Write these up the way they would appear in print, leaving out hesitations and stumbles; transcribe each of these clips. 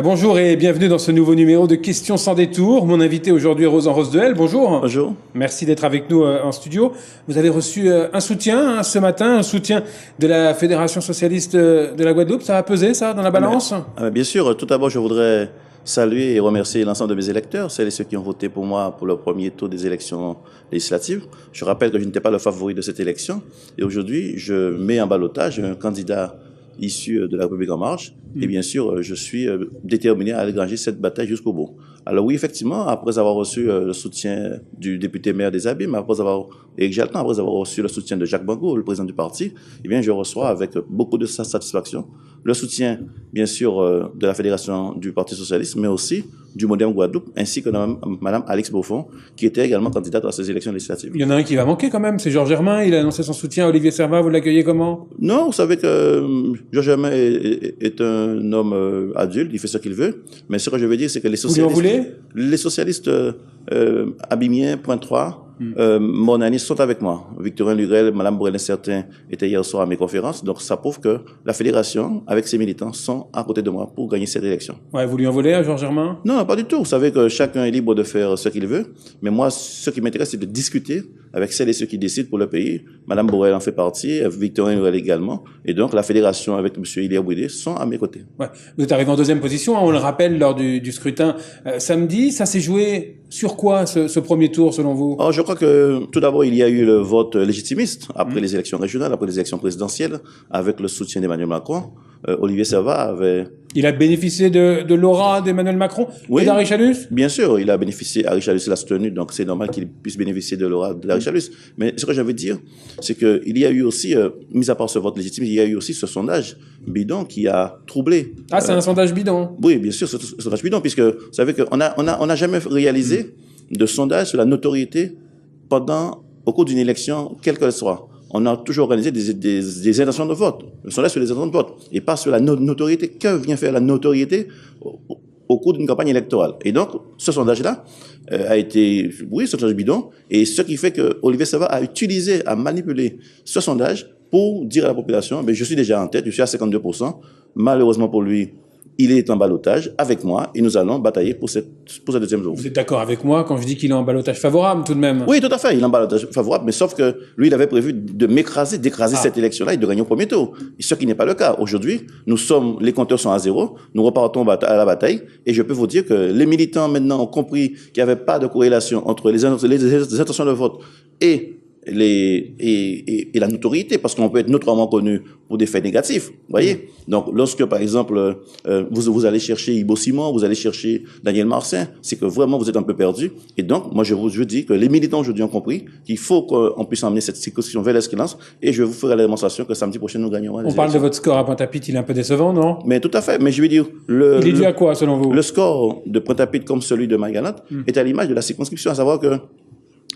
Bonjour et bienvenue dans ce nouveau numéro de Questions sans détour. Mon invité aujourd'hui est Rosan Rosdehel. Bonjour. Bonjour. Merci d'être avec nous en studio. Vous avez reçu un soutien ce matin, un soutien de la Fédération socialiste de la Guadeloupe. Ça a pesé ça dans la balance? Bien sûr, tout d'abord, je voudrais saluer et remercier l'ensemble de mes électeurs, celles et ceux qui ont voté pour moi pour le premier tour des élections législatives. Je rappelle que je n'étais pas le favori de cette élection. Et aujourd'hui, je mets en ballottage un candidat issu de la République en marche. Et bien sûr, je suis déterminé à engager cette bataille jusqu'au bout. Alors oui, effectivement, après avoir reçu le soutien du député maire des Abîmes, après avoir reçu le soutien de Jacques Bango, le président du parti, eh bien, je reçois avec beaucoup de satisfaction le soutien, bien sûr, de la Fédération du Parti socialiste, mais aussi du Moderne Guadeloupe, ainsi que de Mme Alix Beaufond, qui était également candidate à ces élections législatives. Il y en a un qui va manquer quand même, c'est Georges Germain. Il a annoncé son soutien à Olivier Servat. Vous l'accueillez comment? Non, vous savez que Georges Germain est un homme adulte, il fait ce qu'il veut. Mais ce que je veux dire, c'est que les socialistes abimiens, point 3, monanistes sont avec moi. Victorin Lurel, Mme Brelin-Certain étaient hier soir à mes conférences. Donc ça prouve que la fédération, avec ses militants, sont à côté de moi pour gagner cette élection. Ouais, vous lui en voulez à Georges Germain? Non, pas du tout. Vous savez que chacun est libre de faire ce qu'il veut. Mais moi, ce qui m'intéresse, c'est de discuter avec celles et ceux qui décident pour le pays. Mme Borel en fait partie, Victorin Lurel également. Et donc la fédération avec M. Hilaire Bouidé sont à mes côtés. Ouais. Vous êtes arrivé en deuxième position, hein, on le rappelle, lors du scrutin samedi. Ça s'est joué sur quoi, ce premier tour, selon vous? Alors, je crois que, tout d'abord, il y a eu le vote légitimiste après les élections régionales, après les élections présidentielles, avec le soutien d'Emmanuel Macron. Olivier Servat avait... Il a bénéficié de l'aura d'Emmanuel Macron et d'Harry Chalus? Bien sûr, il a bénéficié, Harry Chalus l'a soutenu, donc c'est normal qu'il puisse bénéficier de l'aura d'Harry Chalus. Mais ce que je veux dire, c'est qu'il y a eu aussi, mis à part ce vote légitime, il y a eu aussi ce sondage bidon qui a troublé. Ah, c'est un sondage bidon? Oui, bien sûr, ce sondage bidon, puisque vous savez qu'on n'a jamais réalisé de sondage sur la notoriété au cours d'une élection, quelle qu'elle soit. On a toujours organisé des intentions de vote. Le sondage sur les intentions de vote et pas sur la notoriété. Que vient faire la notoriété au cours d'une campagne électorale? Et donc, ce sondage-là a été, oui, ce sondage bidon. Et ce qui fait que Olivier Servat a manipulé ce sondage pour dire à la population, je suis déjà en tête, je suis à 52%. Malheureusement pour lui, il est en ballottage avec moi et nous allons batailler pour ce deuxième tour. Vous êtes d'accord avec moi quand je dis qu'il est en ballottage favorable tout de même? Oui, tout à fait, il est en ballottage favorable, mais sauf que lui, il avait prévu d'écraser cette élection-là et de gagner au premier tour. Et ce qui n'est pas le cas. Aujourd'hui, les compteurs sont à zéro, nous repartons à la bataille et je peux vous dire que les militants maintenant ont compris qu'il n'y avait pas de corrélation entre les intentions de vote et la notoriété, parce qu'on peut être notoirement connu pour des faits négatifs, vous voyez. Donc, lorsque, par exemple, vous allez chercher Ibo Simon, vous allez chercher Daniel Marcin, c'est que vraiment vous êtes un peu perdu. Et donc, moi, je dis que les militants aujourd'hui ont compris qu'il faut qu'on puisse emmener cette circonscription vers l'excellence, et je vous ferai la démonstration que samedi prochain, nous gagnerons. On parle de votre score à Pointe-à-Pitre, il est un peu décevant, non? Mais tout à fait. Mais je veux dire, il est dû à quoi, selon vous? Le score de Pointe-à-Pitre comme celui de Marie-Galante est à l'image de la circonscription, à savoir que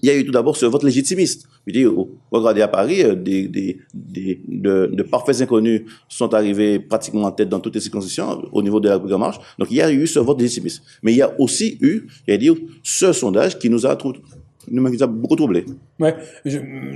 il y a eu tout d'abord ce vote légitimiste. Je veux dire, regardez à Paris, de parfaits inconnus sont arrivés pratiquement en tête dans toutes les circonscriptions au niveau de la République en marche. Donc il y a eu ce vote légitimiste. Mais il y a aussi eu, ce sondage qui nous a beaucoup troublés. Ouais.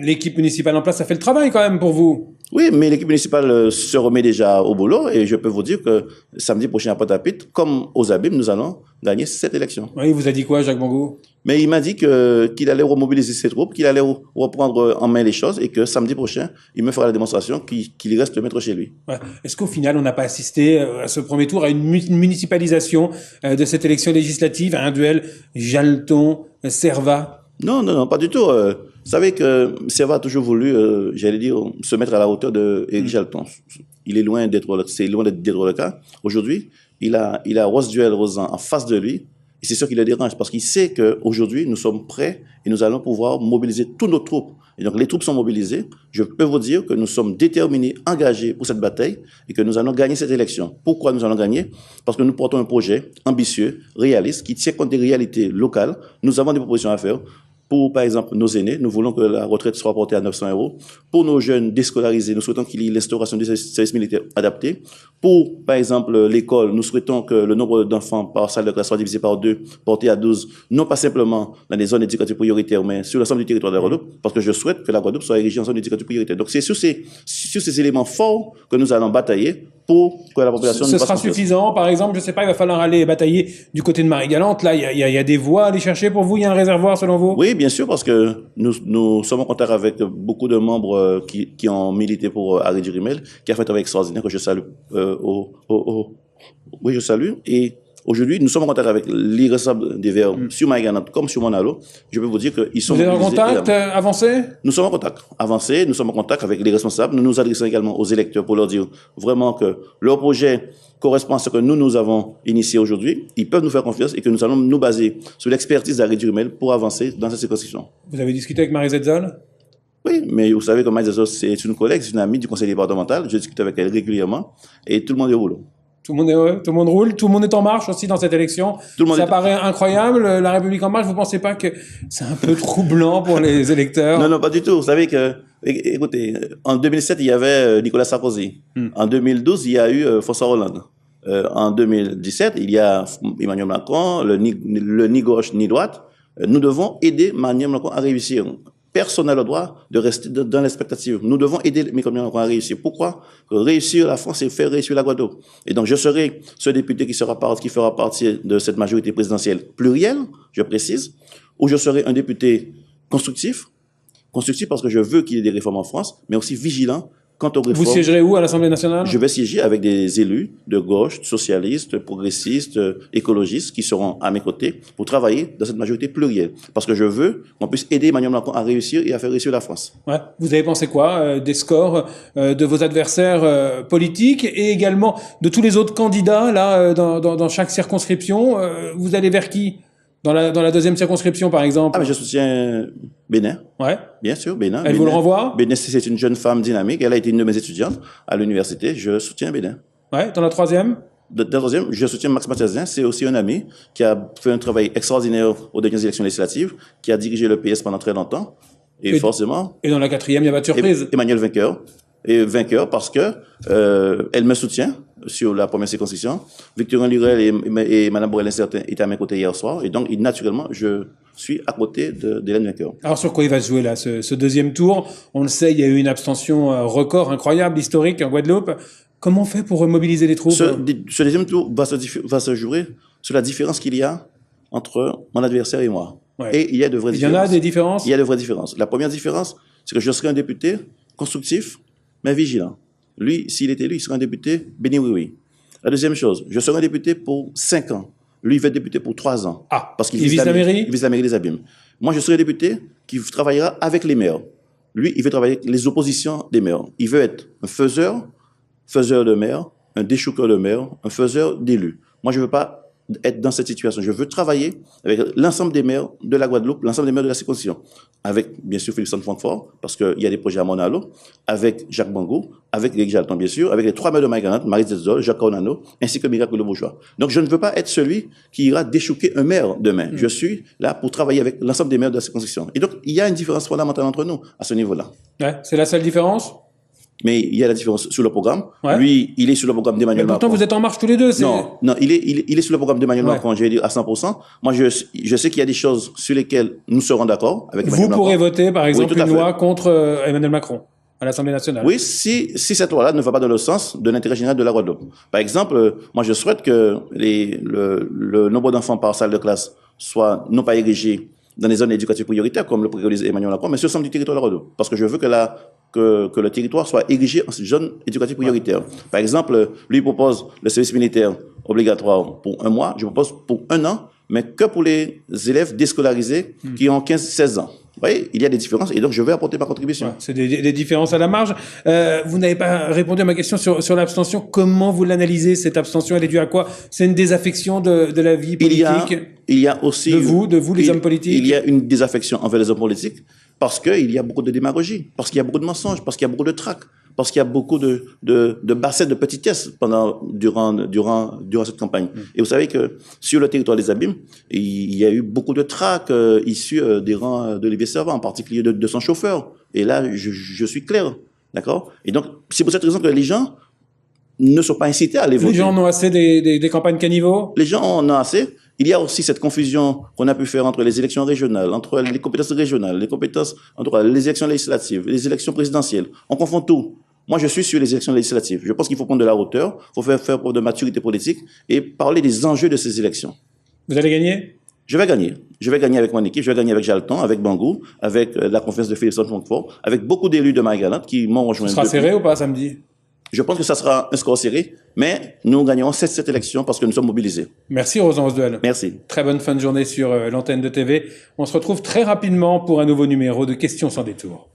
L'équipe municipale en place, ça fait le travail quand même pour vous? Oui, mais l'équipe municipale se remet déjà au boulot et je peux vous dire que samedi prochain à Pointe-à-Pitre, comme aux Abîmes, nous allons gagner cette élection. Oui, il vous a dit quoi, Jacques Bango? Mais il m'a dit qu'il allait remobiliser ses troupes, qu'il allait reprendre en main les choses et que samedi prochain, il me fera la démonstration qu'il reste le maître chez lui. Ouais. Est-ce qu'au final, on n'a pas assisté à ce premier tour à une municipalisation de cette élection législative, à un duel Jalton-Servat? Non, pas du tout. Vous savez que Servat a toujours voulu, se mettre à la hauteur de Éric Jalton. C'est loin d'être le cas. Aujourd'hui, il a Rose-Duel Rosan en face de lui. Et c'est ce qui le dérange, parce qu'il sait qu'aujourd'hui, nous sommes prêts et nous allons pouvoir mobiliser toutes nos troupes. Et donc, les troupes sont mobilisées. Je peux vous dire que nous sommes déterminés, engagés pour cette bataille et que nous allons gagner cette élection. Pourquoi nous allons gagner? Parce que nous portons un projet ambitieux, réaliste, qui tient compte des réalités locales. Nous avons des propositions à faire. Pour, par exemple, nos aînés, nous voulons que la retraite soit portée à 900 €. Pour nos jeunes déscolarisés, nous souhaitons qu'il y ait l'instauration des services militaires adaptés. Pour, par exemple, l'école, nous souhaitons que le nombre d'enfants par salle de classe soit divisé par 2, porté à 12, non pas simplement dans les zones éducatives prioritaires, mais sur l'ensemble du territoire de la Guadeloupe, parce que je souhaite que la Guadeloupe soit érigée en zone éducative prioritaire. Donc, c'est sur ces éléments forts que nous allons batailler pour que la population... Ce sera suffisant. Par exemple, je sais pas, il va falloir aller batailler du côté de Marie-Galante. Là, il y a des voies à aller chercher pour vous. Il y a un réservoir, selon vous? Oui, bien sûr, parce que nous sommes en contact avec beaucoup de membres qui ont milité pour Harry Durimel, qui a fait un travail extraordinaire que je salue oui, je salue. Et aujourd'hui, nous sommes en contact avec les responsables des Verts sur Marie-Galante comme sur Monalo. Je peux vous dire qu'ils sont... Vous êtes en contact avancé? Nous sommes en contact avancé, nous sommes en contact avec les responsables. Nous nous adressons également aux électeurs pour leur dire vraiment que leur projet correspond à ce que nous avons initié aujourd'hui. Ils peuvent nous faire confiance et que nous allons nous baser sur l'expertise d'Harry Durimel pour avancer dans cette circonscription. Vous avez discuté avec Marie Zetzol? Oui, mais vous savez que Marie Zetzol, c'est une collègue, c'est une amie du conseil départemental. Je discute avec elle régulièrement et tout le monde est au boulot. Tout le monde roule, tout le monde est en marche aussi dans cette élection. Ça paraît incroyable, la République en marche. Vous pensez pas que c'est un peu troublant pour les électeurs? Non, pas du tout. Vous savez que, écoutez, en 2007, il y avait Nicolas Sarkozy. En 2012, il y a eu François Hollande. En 2017, il y a Emmanuel Macron, le ni gauche ni droite. Nous devons aider Emmanuel Macron à réussir. Personne n'a le droit de rester dans l'expectative. Nous devons aider Emmanuel Macron à réussir. Pourquoi? Réussir la France, c'est faire réussir la Guadeloupe. Et donc, je serai ce député qui fera partie de cette majorité présidentielle plurielle, je précise, où je serai un député constructif parce que je veux qu'il y ait des réformes en France, mais aussi vigilant quant aux réformes. Vous siégerez où à l'Assemblée nationale? Je vais siéger avec des élus de gauche, socialistes, progressistes, écologistes qui seront à mes côtés pour travailler dans cette majorité plurielle. Parce que je veux qu'on puisse aider Emmanuel Macron à réussir et à faire réussir la France. Ouais. Vous avez pensé quoi des scores de vos adversaires politiques et également de tous les autres candidats là dans chaque circonscription? Vous allez vers qui? Dans la deuxième circonscription, par exemple? Ah, mais je soutiens Bénin. Ouais. Bien sûr, Bénin. Elle vous le renvoie? Bénin, c'est une jeune femme dynamique. Elle a été une de mes étudiantes à l'université. Je soutiens Bénin. Ouais. Dans la troisième? Dans la troisième, je soutiens Max Mathiasien. C'est aussi un ami qui a fait un travail extraordinaire aux dernières élections législatives, qui a dirigé le PS pendant très longtemps. Et forcément. Et dans la quatrième, il n'y a pas de surprise? Emmanuel vainqueur. Et vainqueur parce que elle me soutient sur la première circonscription. Victorine Lurel et Mme Borel Incertain étaient à mes côtés hier soir. Et donc, naturellement, je suis à côté d'Hélène Vainqueur. Alors, sur quoi il va se jouer là, ce deuxième tour? On le sait, il y a eu une abstention record, incroyable, historique en Guadeloupe. Comment on fait pour mobiliser les troupes? Ce deuxième tour va se jouer sur la différence qu'il y a entre mon adversaire et moi. Ouais. Et il y a de vraies différences. Il y en a des différences? Il y a de vraies différences. La première différence, c'est que je serai un député constructif, mais vigilant. Lui, s'il est élu, il sera un député béni oui. La deuxième chose, je serai un député pour 5 ans. Lui, il va être député pour 3 ans. Ah, parce qu'il vise la mairie? Il vise la mairie des Abîmes. Moi, je serai un député qui travaillera avec les maires. Lui, il veut travailler avec les oppositions des maires. Il veut être un faiseur de maire, un déchouqueur de maire, un faiseur d'élus. Moi, je ne veux pas être dans cette situation. Je veux travailler avec l'ensemble des maires de la Guadeloupe, l'ensemble des maires de la circonscription. Avec, bien sûr, Philippe Francfort, parce qu'il y a des projets à Monalo, avec Jacques Bango, avec Éric Jalton, bien sûr, avec les 3 maires de Marie-Galante, Marie Zetzol, Jacques Ornano, ainsi que Miracle Le Bourgeois. Donc, je ne veux pas être celui qui ira déchouquer un maire demain. Je suis là pour travailler avec l'ensemble des maires de la circonscription. Et donc, il y a une différence fondamentale entre nous à ce niveau-là. Ouais, c'est la seule différence? Mais il y a la différence sur le programme. Ouais. Lui, il est sur le programme d'Emmanuel Macron. Pourtant, vous êtes en marche tous les deux. Non, il est sur le programme d'Emmanuel Macron, je vais dire à 100%. Moi, je sais qu'il y a des choses sur lesquelles nous serons d'accord avec Emmanuel Macron. Vous pourrez voter, par exemple, une loi contre Emmanuel Macron à l'Assemblée nationale. Oui, si cette loi-là ne va pas dans le sens de l'intérêt général de la Guadeloupe. Par exemple, moi, je souhaite que le nombre d'enfants par salle de classe soit non pas érigé dans les zones éducatives prioritaires, comme le préconise Emmanuel Macron, mais sur l'ensemble du territoire de la Guadeloupe. Parce que je veux que le territoire soit érigé en zone éducative prioritaire. Par exemple, lui propose le service militaire obligatoire pour 1 mois, je propose pour 1 an, mais que pour les élèves déscolarisés qui ont 15-16 ans. Vous voyez, il y a des différences et donc je vais apporter ma contribution. Ouais, c'est des différences à la marge. Vous n'avez pas répondu à ma question sur l'abstention. Comment vous l'analysez, cette abstention? Elle est due à quoi? C'est une désaffection de la vie politique? Il y a aussi... De vous, les hommes politiques? Il y a une désaffection envers les hommes politiques parce qu'il y a beaucoup de démagogie, parce qu'il y a beaucoup de mensonges, parce qu'il y a beaucoup de trac, parce qu'il y a beaucoup de bassets de petitesse durant cette campagne. Et vous savez que sur le territoire des Abîmes, il y a eu beaucoup de trac issus des rangs d'Olivier Servan, en particulier de son chauffeur. Et là, je suis clair, d'accord? Et donc, c'est pour cette raison que les gens ne sont pas incités à aller voter. Les gens en ont assez des campagnes caniveaux? Les gens en ont assez. Il y a aussi cette confusion qu'on a pu faire entre les élections régionales, entre les compétences régionales, les compétences, entre les élections législatives, les élections présidentielles. On confond tout. Moi, je suis sur les élections législatives. Je pense qu'il faut prendre de la hauteur, il faut faire preuve de maturité politique et parler des enjeux de ces élections. Vous allez gagner? Je vais gagner. Je vais gagner avec mon équipe, je vais gagner avec Jalton, avec Bangou, avec la conférence de Philippe Francfort, avec beaucoup d'élus de Marie-Galante qui m'ont rejoint. Ce sera serré ou pas samedi? Je pense que ça sera un score serré, mais nous gagnerons cette élection parce que nous sommes mobilisés. Merci Rosan Osduel. Merci. Très bonne fin de journée sur l'antenne de TV. On se retrouve très rapidement pour un nouveau numéro de Questions sans détour.